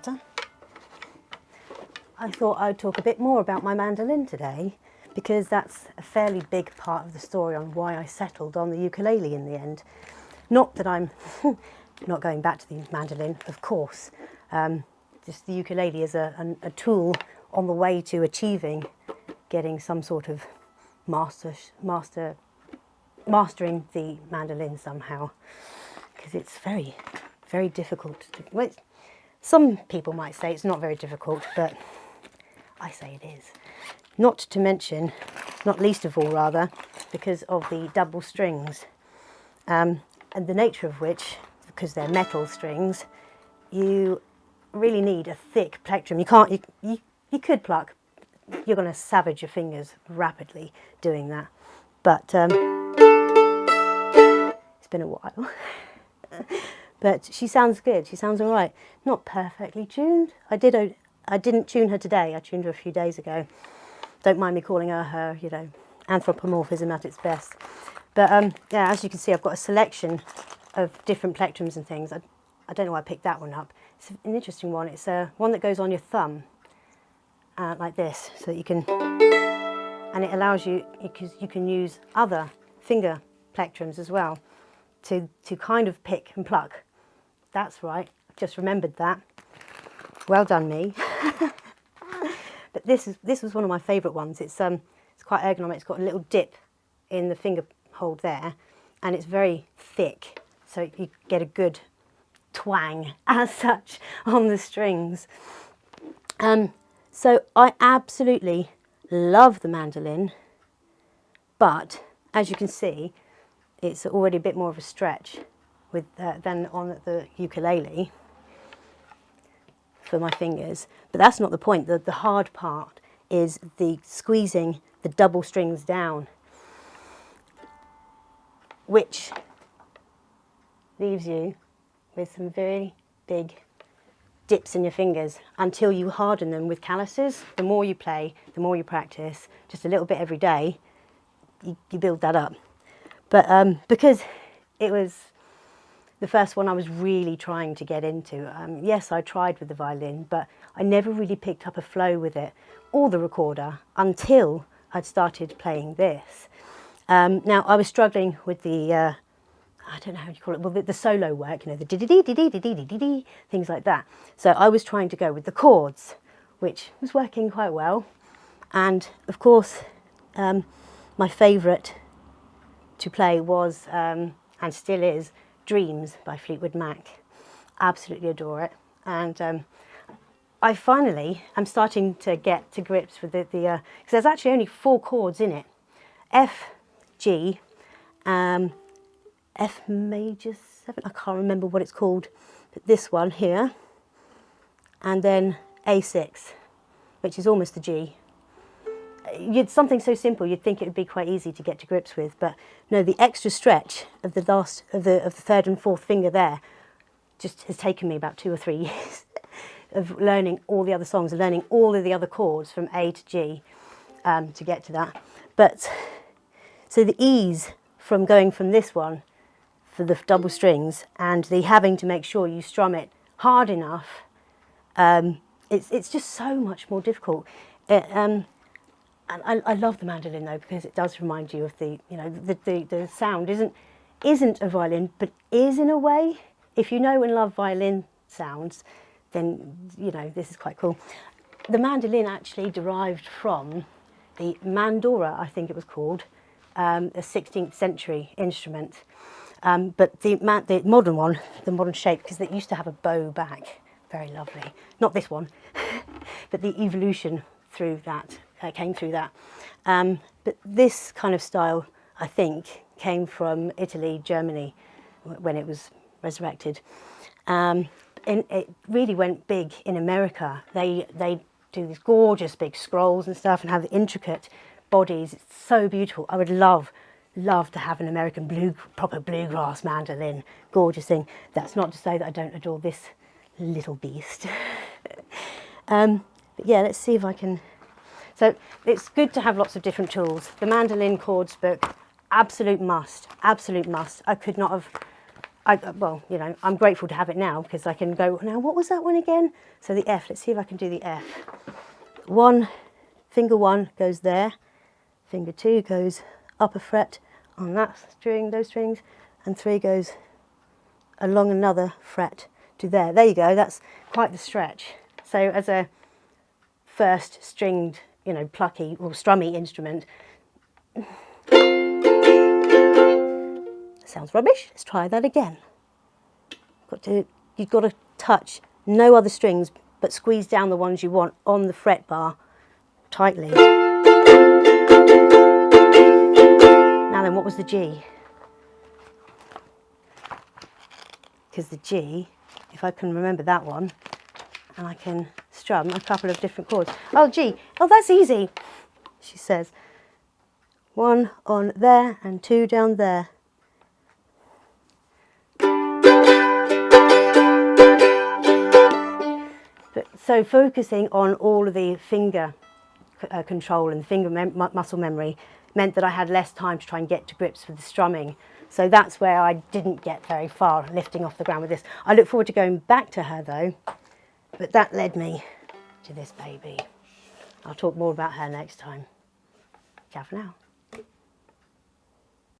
matter. I thought I'd talk a bit more about my mandolin today, because that's a fairly big part of the story on why I settled on the ukulele in the end. Not that I'm not going back to the mandolin, of course. Just the ukulele is a tool on the way to achieving getting some sort of mastering the mandolin somehow, because it's very, very difficult to do. Well, some people might say it's not very difficult, but I say it is. Not to mention, not least of all rather, because of the double strings, and the nature of which, because they're metal strings, you really need a thick plectrum. You can't, you could pluck, you're going to savage your fingers rapidly doing that, but it's been a while. But she sounds good, she sounds all right. Not perfectly tuned. I didn't tune her today, I tuned her a few days ago. Don't mind me calling her, you know, anthropomorphism at its best. But yeah, as you can see, I've got a selection of different plectrums and things. I don't know why I picked that one up. It's an interesting one. It's one that goes on your thumb, like this, so that you can, and it allows you, because you can use other finger plectrums as well to kind of pick and pluck. That's right, I've just remembered that. Well done me. But this was one of my favourite ones. It's quite ergonomic. It's got a little dip in the finger hold there, and it's very thick, so you get a good twang as such on the strings. So I absolutely love the mandolin, but as you can see, it's already a bit more of a stretch with than on the ukulele for my fingers. But that's not the point. The hard part is the squeezing the double strings down, which leaves you with some very big dips in your fingers until you harden them with calluses. The more you play, the more you practice, just a little bit every day, you build that up. But because it was the first one I was really trying to get into, yes, I tried with the violin, but I never really picked up a flow with it or the recorder until I'd started playing this. Now, I was struggling with the, I don't know how you call it, well, the solo work, you know, the dee-dee-dee-dee-dee-dee-dee-dee, things like that. So I was trying to go with the chords, which was working quite well. And of course, my favourite to play was, and still is, Dreams by Fleetwood Mac. Absolutely adore it. And I finally am starting to get to grips with because there's actually only 4 chords in it. F, G, F major 7, I can't remember what it's called, but this one here, and then A6, which is almost the G. Something so simple, you'd think it would be quite easy to get to grips with, but no, the extra stretch of the last of the third and fourth finger there just has taken me about 2 or 3 years of learning all the other songs, and learning all of the other chords from A to G to get to that. But so the ease from going from this one for the double strings and the having to make sure you strum it hard enough, it's just so much more difficult. And I love the mandolin though, because it does remind you of the, you know, the sound isn't a violin, but is in a way. If you know and love violin sounds, then you know this is quite cool. The mandolin actually derived from the mandora, I think it was called, a 16th century instrument. But the modern one, the modern shape, because it used to have a bow back, very lovely. Not this one, but the evolution through that. Came through that. But this kind of style, I think, came from Italy, Germany, when it was resurrected. And it really went big in America. They do these gorgeous big scrolls and stuff and have intricate bodies. It's so beautiful. I would love to have an American proper bluegrass mandolin. Gorgeous thing. That's not to say that I don't adore this little beast. But yeah, let's see if I can... So it's good to have lots of different tools. The mandolin chords book, absolute must, absolute must. I could not have well, you know, I'm grateful to have it now because I can go, now what was that one again? So the F, let's see if I can do the F. Finger 1 goes there, finger 2 goes upper fret on that string, those strings, and 3 goes along another fret to there. There you go, that's quite the stretch. So as a first stringed, you know, plucky or strummy instrument, sounds rubbish. Let's try that again. You've got to touch no other strings, but squeeze down the ones you want on the fret bar tightly. Now then, what was the G? Because the G, if I can remember that one, and I can strum a couple of different chords. Oh, G. Oh, that's easy, she says. 1 on there and 2 down there. So focusing on all of the finger control and finger muscle memory meant that I had less time to try and get to grips with the strumming. So that's where I didn't get very far lifting off the ground with this. I look forward to going back to her though, but that led me to this baby. I'll talk more about her next time. Ciao for now.